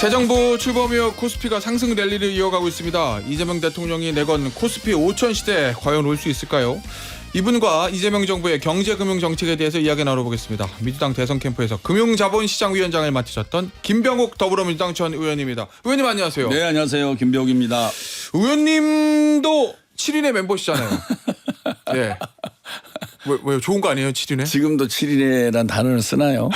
새 정부 출범 이후 코스피가 상승 랠리를 이어가고 있습니다. 이재명 대통령이 내건 코스피 5천 시대에 과연 올 수 있을까요? 이분과 이재명 정부의 경제금융 정책에 대해서 이야기 나눠보겠습니다. 민주당 대선 캠프에서 금융자본시장위원장을 맡으셨던 김병욱 더불어민주당 전 의원입니다. 의원님 안녕하세요. 네, 안녕하세요. 김병욱입니다. 의원님도 7인의 멤버시잖아요. 예. 왜 좋은 거 아니에요, 7인의? 지금도 7인이라는 단어를 쓰나요?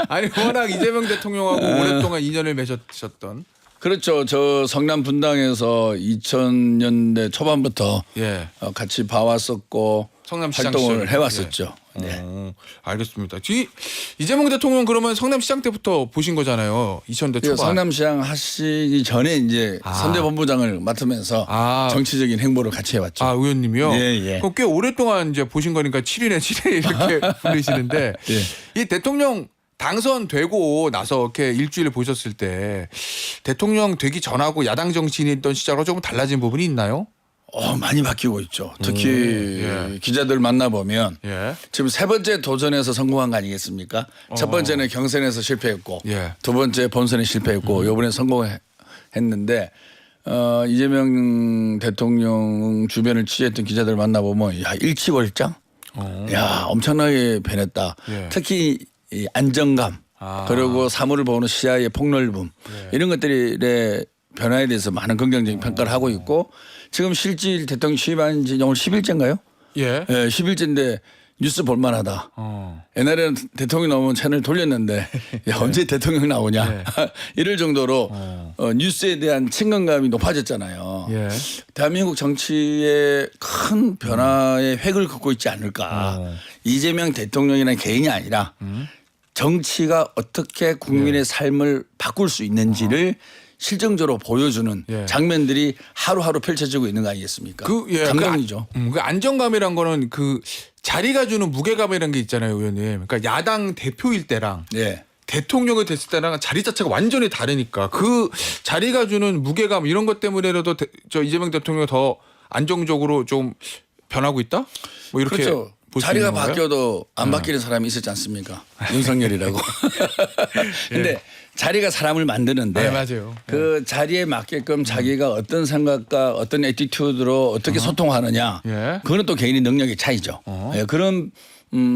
아니 워낙 이재명 대통령하고 오랫동안 인연을 맺으셨던. 그렇죠. 저 성남 분당에서 2000년대 초반부터 예. 같이 봐왔었고 성남시장 활동을 시절. 해왔었죠. 예. 네. 알겠습니다. 이재명 대통령 그러면 성남시장 때부터 보신 거잖아요. 2000대 초반. 성남시장 하시기 전에 이제 선대본부장을 맡으면서 정치적인 행보를 같이 해왔죠. 아, 의원님이요? 예, 예. 그럼 꽤 오랫동안 이제 보신 거니까 7인에 7인 이렇게 불리시는데 예. 이 대통령 당선되고 나서 이렇게 일주일 보셨을 때 대통령 되기 전하고 야당 정치인이 있던 시절과 조금 달라진 부분이 있나요? 많이 바뀌고 있죠. 특히 예. 기자들 만나보면 예. 지금 세 번째 도전에서 성공한 거 아니겠습니까? 첫 번째는 경선에서 실패했고 예. 두 번째 본선에 실패했고 이번에 성공했는데 이재명 대통령 주변을 취재했던 기자들 만나보면 야 일치월장 야 엄청나게 변했다. 예. 특히 이 안정감 그리고 사물을 보는 시야의 폭넓음 이런 것들의 변화에 대해서 많은 긍정적인 평가를 하고 있고 지금 실질 대통령 취임한 지 오늘 10일째인가요? 예. 예, 10일째인데 뉴스 볼만하다. 옛날에는 대통령 나오면 채널 돌렸는데 야, 언제 대통령 나오냐 이럴 정도로 뉴스에 대한 친근감이 높아졌잖아요. 예. 대한민국 정치의 큰 변화의 획을 긋고 있지 않을까. 이재명 대통령이라는 개인이 아니라 정치가 어떻게 국민의 삶을 바꿀 수 있는지를 실정적으로 보여주는 장면들이 하루하루 펼쳐지고 있는 거 아니겠습니까? 감동이죠. 그 안정감이란 거는 그 자리가 주는 무게감이라는 게 있잖아요, 의원님. 그러니까 야당 대표일 때랑 대통령이 됐을 때랑 자리 자체가 완전히 다르니까 그 자리가 주는 무게감 이런 것 때문에라도 저 이재명 대통령이 더 안정적으로 좀 변하고 있다? 뭐 이렇게 그렇죠. 자리가 바뀌어도 안 바뀌는 사람이 있었지 않습니까? 윤석열이라고. 근데 자리가 사람을 만드는데 맞아요. 그 자리에 맞게끔 자기가 어떤 생각과 어떤 애티튜드로 어떻게 소통하느냐 그거는 또 개인의 능력의 차이죠. 그런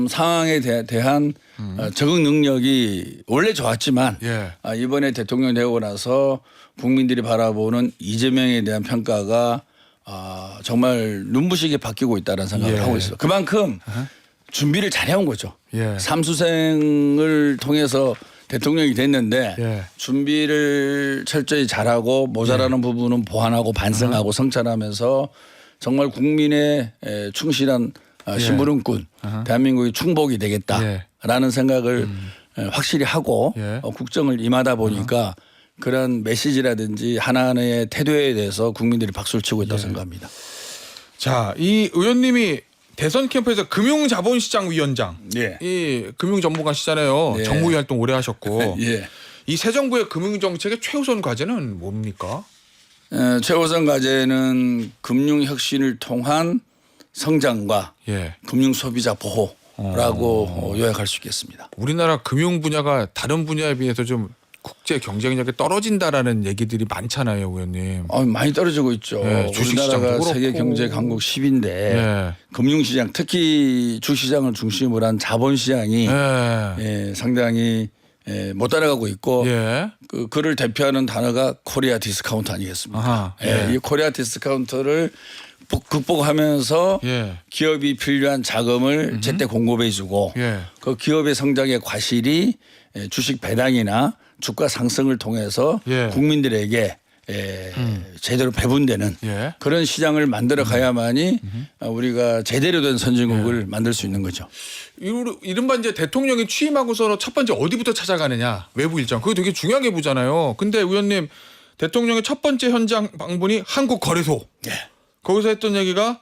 상황에 대한 적응 능력이 원래 좋았지만 이번에 대통령 되고 나서 국민들이 바라보는 이재명에 대한 평가가 정말 눈부시게 바뀌고 있다는 생각을 하고 있어요. 그만큼 준비를 잘해온 거죠. 삼수생을 통해서 대통령이 됐는데 준비를 철저히 잘하고 모자라는 부분은 보완하고 반성하고 성찰하면서 정말 국민의 충실한 심부름꾼 대한민국의 충복이 되겠다라는 생각을 확실히 하고 국정을 임하다 보니까 그런 메시지라든지 하나하나의 태도에 대해서 국민들이 박수를 치고 있다고 생각합니다. 자, 이 의원님이 대선 캠프에서 금융자본시장위원장, 이 금융전문가시잖아요. 정무위 활동 오래 하셨고, 이 새 정부의 금융정책의 최우선 과제는 뭡니까? 최우선 과제는 금융혁신을 통한 성장과 금융소비자 보호라고 요약할 수 있겠습니다. 우리나라 금융 분야가 다른 분야에 비해서 좀 국제 경쟁력이 떨어진다라는 얘기들이 많잖아요, 의원님. 많이 떨어지고 있죠. 우리나라가 세계 경제 강국 10인데 금융시장 특히 주시장을 중심으로 한 자본시장이 상당히 못 따라가고 있고 그를 대표하는 단어가 코리아 디스카운트 아니겠습니까? 이 코리아 디스카운트를 극복하면서 기업이 필요한 자금을 제때 공급해주고 그 기업의 성장의 과실이 주식 배당이나 주가 상승을 통해서 국민들에게 제대로 배분되는 그런 시장을 만들어 가야만이 우리가 제대로 된 선진국을 만들 수 있는 거죠. 이른바 이제 대통령이 취임하고서 첫 번째 어디부터 찾아가느냐 외부 일정 그거 되게 중요하게 보잖아요. 근데 의원님 대통령의 첫 번째 현장 방문이 한국거래소. 거기서 했던 얘기가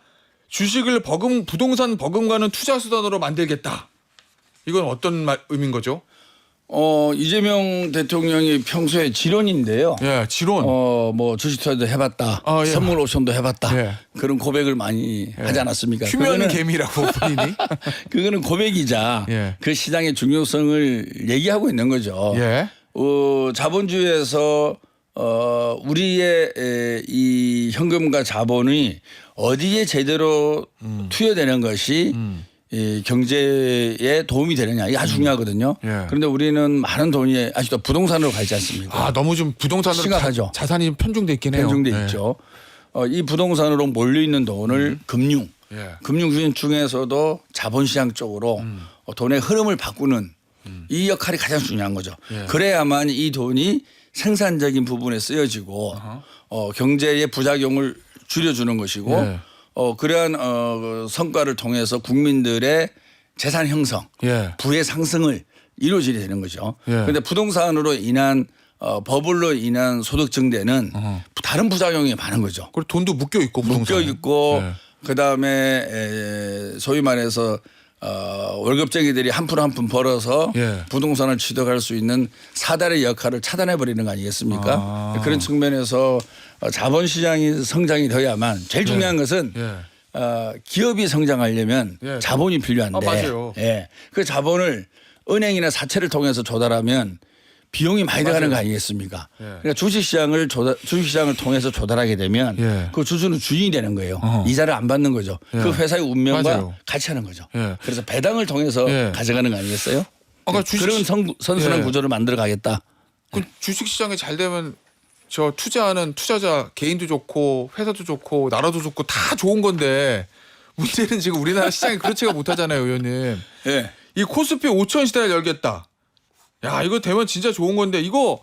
주식을 부동산 버금가는 투자 수단으로 만들겠다. 이건 어떤 의미인 거죠? 이재명 대통령이 평소에 지론인데요. 지론. 뭐 주식 투자도 해봤다. 선물 옵션도 해봤다. 그런 고백을 많이 하지 않았습니까? 휴면 개미라고 본인이. 그거는 고백이자 그 시장의 중요성을 얘기하고 있는 거죠. 자본주의에서 우리의 이 현금과 자본이 어디에 제대로 투여되는 것이 이 경제에 도움이 되느냐 이게 아주 중요하거든요. 예. 그런데 우리는 많은 돈이 아직도 부동산으로 가지 않습니까? 아 너무 좀 부동산으로 심각하죠. 자산이 좀 편중돼 있긴 해요. 편중돼 예. 있죠. 이 부동산으로 몰려 있는 돈을 금융, 예. 금융 중에서도 자본시장 쪽으로 돈의 흐름을 바꾸는 이 역할이 가장 중요한 거죠. 예. 그래야만 이 돈이 생산적인 부분에 쓰여지고 경제의 부작용을 줄여주는 것이고 예. 그러한 성과를 통해서 국민들의 재산 형성, 예. 부의 상승을 이루어지게 되는 거죠. 예. 그런데 부동산으로 인한 버블로 인한 소득 증대는 다른 부작용이 많은 거죠. 그리고 돈도 묶여 있고 부동산. 묶여 있고 예. 그다음에 소위 말해서 월급쟁이들이 한 푼 한 푼 벌어서 예. 부동산을 취득할 수 있는 사달의 역할을 차단해 버리는 거 아니겠습니까? 아. 그런 측면에서 자본시장이 성장이 되어야만 제일 중요한 것은 예. 기업이 성장하려면 예. 자본이 필요한데 맞아요. 예. 그 자본을 은행이나 사채를 통해서 조달하면 비용이 많이 들어가는 거 아니겠습니까? 예. 그러니까 주식시장을 통해서 조달하게 되면 예. 그 주주는 주인이 되는 거예요. 어허. 이자를 안 받는 거죠. 예. 그 회사의 운명과 맞아요. 같이 하는 거죠. 예. 그래서 배당을 통해서 예. 가져가는 거 아니겠어요? 아까 그런 선순환 예. 구조를 만들어 가겠다. 그 주식 시장이 잘 되면 저 투자하는 투자자 개인도 좋고 회사도 좋고 나라도 좋고 다 좋은 건데 문제는 지금 우리나라 시장이 그렇지가 못하잖아요, 의원님. 예. 이 코스피 5천 시대를 열겠다. 야 이거 되면 진짜 좋은 건데 이거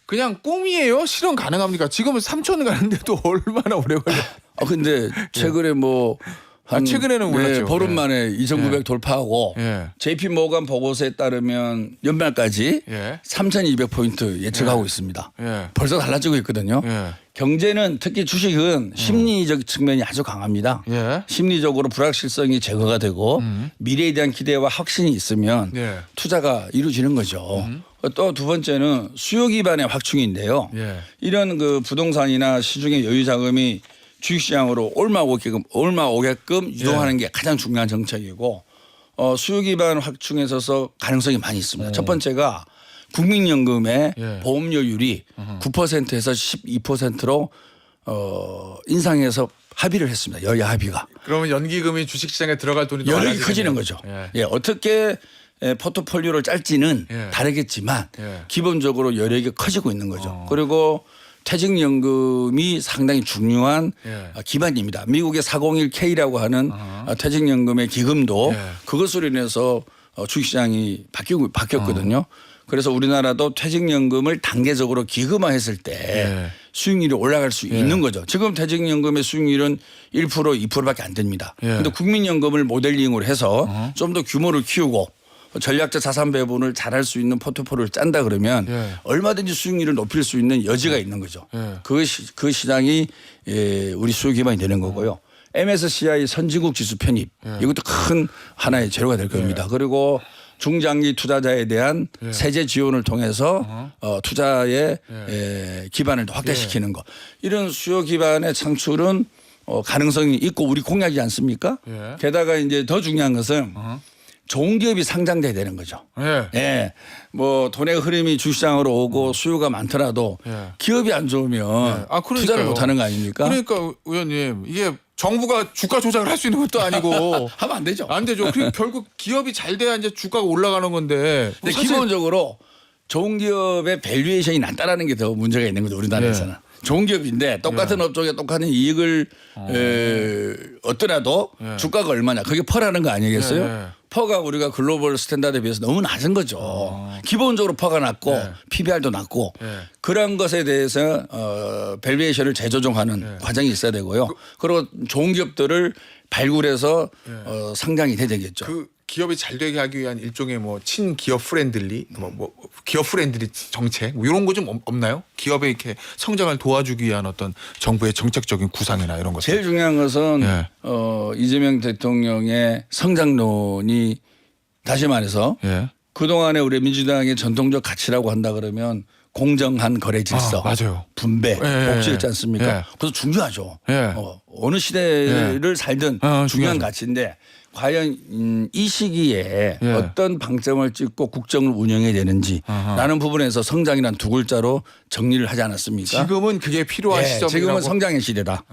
그냥 꿈이에요? 실현 가능합니까? 지금은 3천 가는데도 얼마나 오래 걸려? 근데 최근에 뭐 한 최근에는 몰랐죠. 보름 예. 만에 2,900 돌파하고 예. JP 모건 보고서에 따르면 연말까지 예. 3,200포인트 예측하고 있습니다. 예. 벌써 달라지고 있거든요. 예. 경제는 특히 주식은 심리적 측면이 아주 강합니다. 예. 심리적으로 불확실성이 제거가 되고 미래에 대한 기대와 확신이 있으면 예. 투자가 이루어지는 거죠. 또 두 번째는 수요 기반의 확충인데요. 예. 이런 그 부동산이나 시중의 여유 자금이 주식시장으로 올라오게끔 유도하는 게 가장 중요한 정책이고 수요 기반 확충에 있어서 가능성이 많이 있습니다. 첫 번째가 국민연금의 예. 보험료율이 9%에서 12%로 인상해서 합의를 했습니다. 여야 합의가. 그러면 연기금이 주식 시장에 들어갈 돈이 더 여력이 많아지겠네요. 커지는 거죠. 예. 예, 어떻게 포트폴리오를 짤지는 예. 다르겠지만 예. 기본적으로 여력이 커지고 있는 거죠. 그리고 퇴직연금이 상당히 중요한 예. 기반입니다. 미국의 401K라고 하는 퇴직연금의 기금도 예. 그것으로 인해서 주식시장이 바뀌었거든요. 그래서 우리나라도 퇴직연금을 단계적으로 기금화했을 때 예. 수익률이 올라갈 수 있는 거죠. 지금 퇴직연금의 수익률은 1% 2%밖에 안 됩니다. 예. 그런데 국민연금을 모델링으로 해서 좀 더 규모를 키우고 전략적 자산 배분을 잘할 수 있는 포트폴리오를 짠다 그러면 예. 얼마든지 수익률을 높일 수 있는 여지가 있는 거죠. 예. 그 시장이 우리 수요 기반이 되는 거고요. MSCI 선진국 지수 편입 이것도 큰 하나의 재료가 될 겁니다. 그리고 중장기 투자자에 대한 세제 지원을 통해서 투자의 기반을 더 확대시키는 거. 이런 수요 기반의 창출은 가능성이 있고 우리 공약이지 않습니까? 예. 게다가 이제 더 중요한 것은 좋은 기업이 상장돼야 되는 거죠. 예. 예. 뭐 돈의 흐름이 주시장으로 오고 수요가 많더라도 예. 기업이 안 좋으면 그러니까요. 투자를 못 하는 거 아닙니까? 그러니까 의원님 이게 정부가 주가 조작을 할 수 있는 것도 아니고 하면 안 되죠. 안 되죠. 그리고 결국 기업이 잘 돼야 이제 주가가 올라가는 건데. 근데 사실 기본적으로 좋은 기업의 밸류에이션이 낮다라는 게 더 문제가 있는 거죠. 우리나라에서는. 좋은 기업인데 똑같은 업종에 똑같은 이익을 얻더라도 주가가 얼마냐. 그게 퍼라는 거 아니겠어요? 예. 퍼가 우리가 글로벌 스탠다드에 비해서 너무 낮은 거죠. 기본적으로 퍼가 낮고 PBR도 낮고 그런 것에 대해서 밸류에이션을 재조정하는 과정이 있어야 되고요. 그리고 좋은 기업들을 발굴해서 상장이 돼야 되겠죠. 그 기업이 잘 되게 하기 위한 일종의 뭐 친기업 프렌들리 뭐 기업 프렌들리 정책 뭐 이런 거 좀 없나요? 기업의 이렇게 성장을 도와주기 위한 어떤 정부의 정책적인 구상이나 이런 것들. 제일 중요한 것은 예. 이재명 대통령의 성장론이 다시 말해서 예. 그동안에 우리 민주당의 전통적 가치라고 한다 그러면 공정한 거래 질서, 맞아요. 분배, 예. 복지였지 않습니까? 예. 그래서 중요하죠. 예. 어느 시대를 살든 중요한 중요하죠. 가치인데 과연 이 시기에 예. 어떤 방점을 찍고 국정을 운영해야 되는지라는 부분에서 성장이란 두 글자로 정리를 하지 않았습니까? 지금은 그게 필요한 예, 시점이라고. 지금은 성장의 시대다.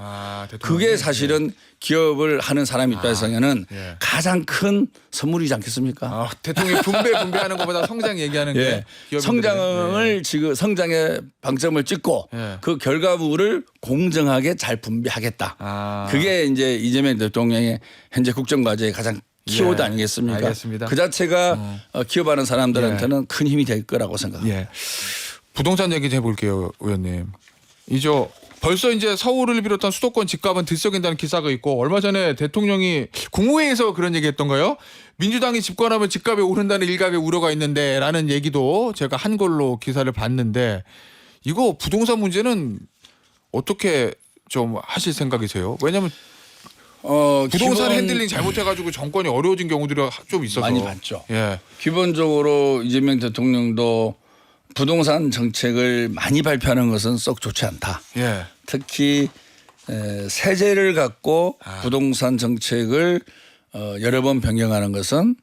대통령이. 그게 사실은 기업을 하는 사람 입장에서는 예. 가장 큰 선물이지 않겠습니까? 대통령이 분배하는 것보다 성장 얘기하는 게 예. 기업인들은. 성장을 지금 성장의 방점을 찍고 예. 그 결과물을 공정하게 잘 분배하겠다. 그게 이제 이재명 대통령의 현재 국정과제의 가장 키워드 예. 아니겠습니까? 알겠습니다. 그 자체가 기업하는 사람들한테는 큰 힘이 될 거라고 생각합니다. 예. 부동산 얘기 좀 해볼게요, 의원님. 벌써 이제 서울을 비롯한 수도권 집값은 들썩인다는 기사가 있고 얼마 전에 대통령이 국무회의에서 그런 얘기했던가요? 민주당이 집권하면 집값이 오른다는 일각의 우려가 있는데라는 얘기도 제가 한 걸로 기사를 봤는데 이거 부동산 문제는 어떻게 좀 하실 생각이세요? 왜냐하면 부동산 핸들링 잘못해가지고 정권이 어려워진 경우들이 좀 있어서 많이 봤죠. 예. 기본적으로 이재명 대통령도 부동산 정책을 많이 발표하는 것은 썩 좋지 않다. 예. 특히 세제를 갖고 부동산 정책을 여러 번 변경하는 것은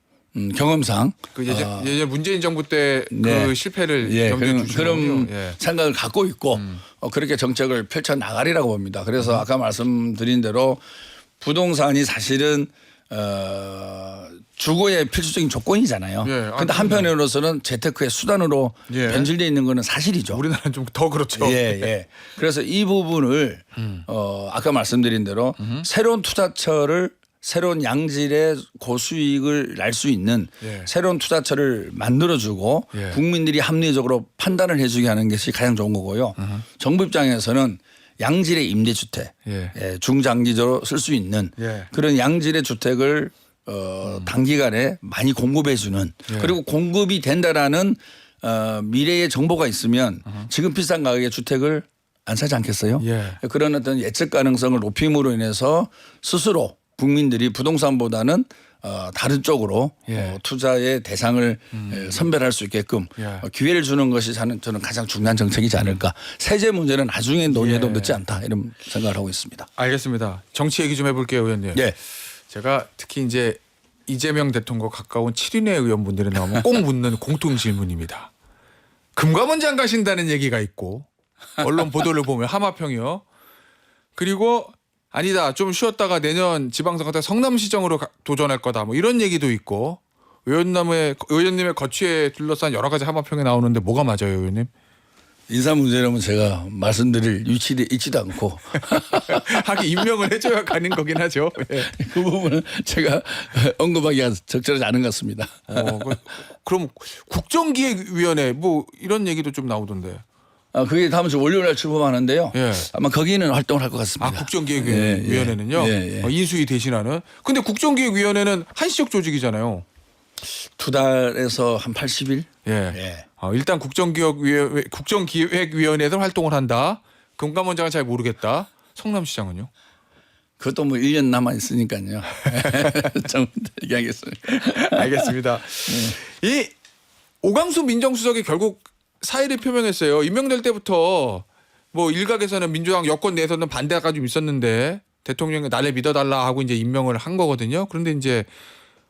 경험상 그 예전 문재인 정부 때 그 네. 실패를 예, 염두에 그런 두시군요. 예. 생각을 갖고 있고 그렇게 정책을 펼쳐 나가리라고 봅니다. 그래서 아까 말씀드린 대로 부동산이 사실은 주거의 필수적인 조건이잖아요. 예, 그런데 한편으로서는 재테크의 수단으로 예. 변질되어 있는 것은 사실이죠. 우리나라는 좀 더 그렇죠. 예, 예. 그래서 이 부분을 아까 말씀드린 대로 새로운 투자처를 새로운 양질의 고수익을 날 수 있는 예. 새로운 투자처를 만들어주고 예. 국민들이 합리적으로 판단을 해주게 하는 것이 가장 좋은 거고요. 정부 입장에서는 양질의 임대주택, 예. 중장기적으로 쓸 수 있는 예. 그런 양질의 주택을 단기간에 많이 공급해 주는 예. 그리고 공급이 된다라는 미래의 정보가 있으면 지금 비싼 가격의 주택을 안 사지 않겠어요? 예. 그런 어떤 예측 가능성을 높임으로 인해서 스스로 국민들이 부동산보다는 다른 쪽으로 예. 투자의 대상을 선별할 수 있게끔 예. 기회를 주는 것이 저는 가장 중요한 정책이지 않을까. 세제 문제는 나중에 논의해도 예. 늦지 않다 이런 생각을 하고 있습니다. 알겠습니다. 정치 얘기 좀 해볼게요, 의원님. 네. 제가 특히 이제 이재명 대통령과 가까운 7인의 의원분들이 나오면 꼭 묻는 공통 질문입니다. 금감원장 가신다는 얘기가 있고 언론 보도를 보면 하마평이요. 그리고 아니다 좀 쉬었다가 내년 지방선거 때 성남시장으로 도전할 거다 뭐 이런 얘기도 있고 의원님의 거취에 둘러싼 여러 가지 하마평이 나오는데 뭐가 맞아요, 의원님? 인사 문제라면 제가 말씀드릴 위치에 있지도 않고 하긴 임명을 해줘야 가는 거긴 하죠. 예. 그 부분은 제가 언급하기가 적절하지 않은 것 같습니다. 그럼 국정기획위원회 뭐 이런 얘기도 좀 나오던데. 그게 다음 주 월요일 날 출범하는데요. 예. 아마 거기는 활동을 할 것 같습니다. 국정기획위원회는요. 예. 인수위 대신하는. 근데 국정기획위원회는 한시적 조직이잖아요. 2달에서 한 80일. 예. 예. 일단 국정기획위원회에서 활동을 한다. 금감원장은 잘 모르겠다. 성남시장은요? 그것도 뭐 1년 남아 있으니까요. 좀 얘기하겠습니다. 알겠습니다. 이 오광수 민정수석이 결국 사의를 표명했어요. 임명될 때부터 뭐 일각에서는 민주당 여권 내에서는 반대가 좀 있었는데 대통령이 나를 믿어달라 하고 이제 임명을 한 거거든요. 그런데 이제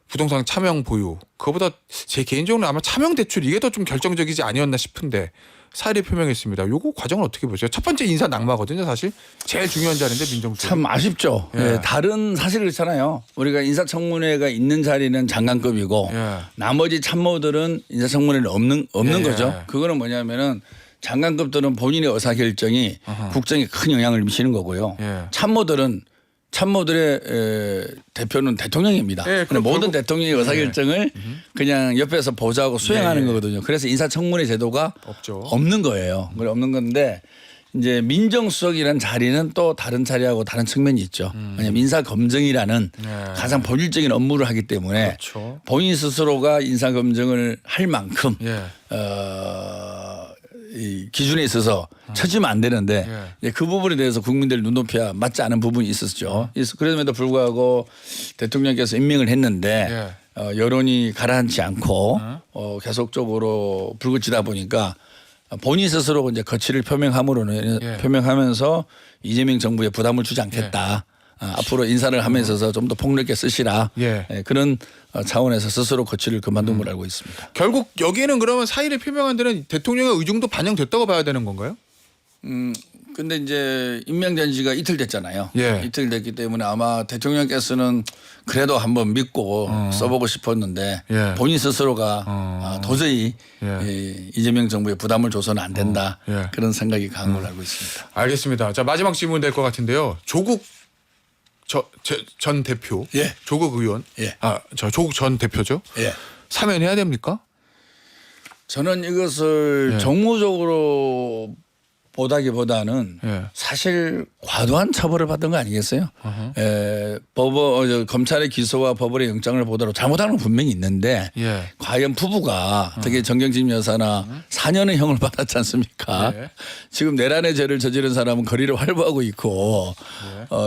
부동산 차명 보유 그거보다 제 개인적으로는 아마 차명 대출 이게 더 좀 결정적이지 아니었나 싶은데 사의를 표명했습니다. 요거 과정을 어떻게 보세요? 첫 번째 인사 낙마거든요, 사실. 제일 중요한 자리인데 민정수석. 참 아쉽죠. 예. 예. 다른 사실 그렇잖아요. 우리가 인사청문회가 있는 자리는 장관급이고 예. 나머지 참모들은 인사청문회는 없는 예. 거죠. 그거는 뭐냐면은 장관급들은 본인의 의사결정이 국정에 큰 영향을 미치는 거고요. 예. 참모들의 대표는 대통령입니다. 예, 그럼 모든 대통령의 의사결정을 예. 그냥 옆에서 보좌하고 수행하는 예. 거거든요. 그래서 인사청문회 제도가 없죠. 없는 거예요. 없는 건데 이제 민정수석이라는 자리는 또 다른 자리하고 다른 측면이 있죠. 왜냐하면 인사검증이라는 예. 가장 본질적인 업무를 하기 때문에 그렇죠. 본인 스스로가 인사검증을 할 만큼 예. 이 기준에 있어서 처지면 안 되는데 예. 그 부분에 대해서 국민들 눈높이와 맞지 않은 부분이 있었죠. 그럼에도 불구하고 대통령께서 임명을 했는데 여론이 가라앉지 않고 계속적으로 불붙이다 보니까 본인 스스로 이제 거취를 표명함으로는 표명하면서 이재명 정부에 부담을 주지 않겠다. 앞으로 인사를 하면서 좀 더 폭넓게 쓰시라. 예. 그런 차원에서 스스로 거취를 그만둔 걸 알고 있습니다. 결국 여기에는 그러면 사의를 표명한 데는 대통령의 의중도 반영됐다고 봐야 되는 건가요? 근데 이제 임명된 지가 이틀 됐잖아요. 예. 이틀 됐기 때문에 아마 대통령께서는 그래도 한번 믿고 써보고 싶었는데 예. 본인 스스로가 도저히 이재명 정부에 부담을 줘서는 안 된다. 예. 그런 생각이 강한 걸로 알고 있습니다. 알겠습니다. 자, 마지막 질문 될 것 같은데요. 조국 전 대표, 예. 조국 의원, 예. 조국 전 대표죠. 예. 사면해야 됩니까? 저는 이것을 예. 정무적으로 보다기보다는 예. 사실 과도한 처벌을 받은 거 아니겠어요? 검찰의 기소와 법원의 영장을 보더라도 잘못하는 건 분명히 있는데 예. 과연 부부가 특히 정경심 여사나 4년의 형을 받았지 않습니까? 예. 지금 내란의 죄를 저지른 사람은 거리를 활보하고 있고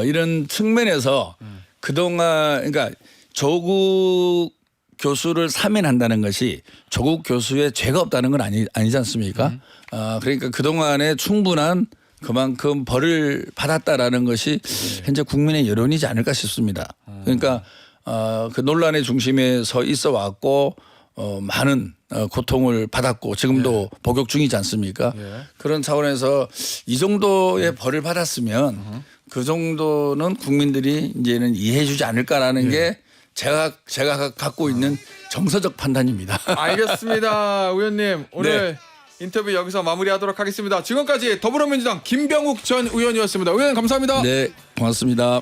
이런 측면에서 그동안 그러니까 조국 교수를 사면한다는 것이 조국 교수의 죄가 없다는 건 아니지 않습니까? 그러니까 그동안에 충분한 그만큼 벌을 받았다라는 것이 현재 국민의 여론이지 않을까 싶습니다. 그러니까 그 논란의 중심에 서 있어 왔고 많은 고통을 받았고 지금도 복역 중이지 않습니까? 그런 차원에서 이 정도의 벌을 받았으면 그 정도는 국민들이 이제는 이해해 주지 않을까라는 게 제가 갖고 있는 정서적 판단입니다. 알겠습니다. 의원님 오늘 인터뷰 여기서 마무리하도록 하겠습니다. 지금까지 더불어민주당 김병욱 전 의원이었습니다. 의원님 감사합니다. 네, 고맙습니다.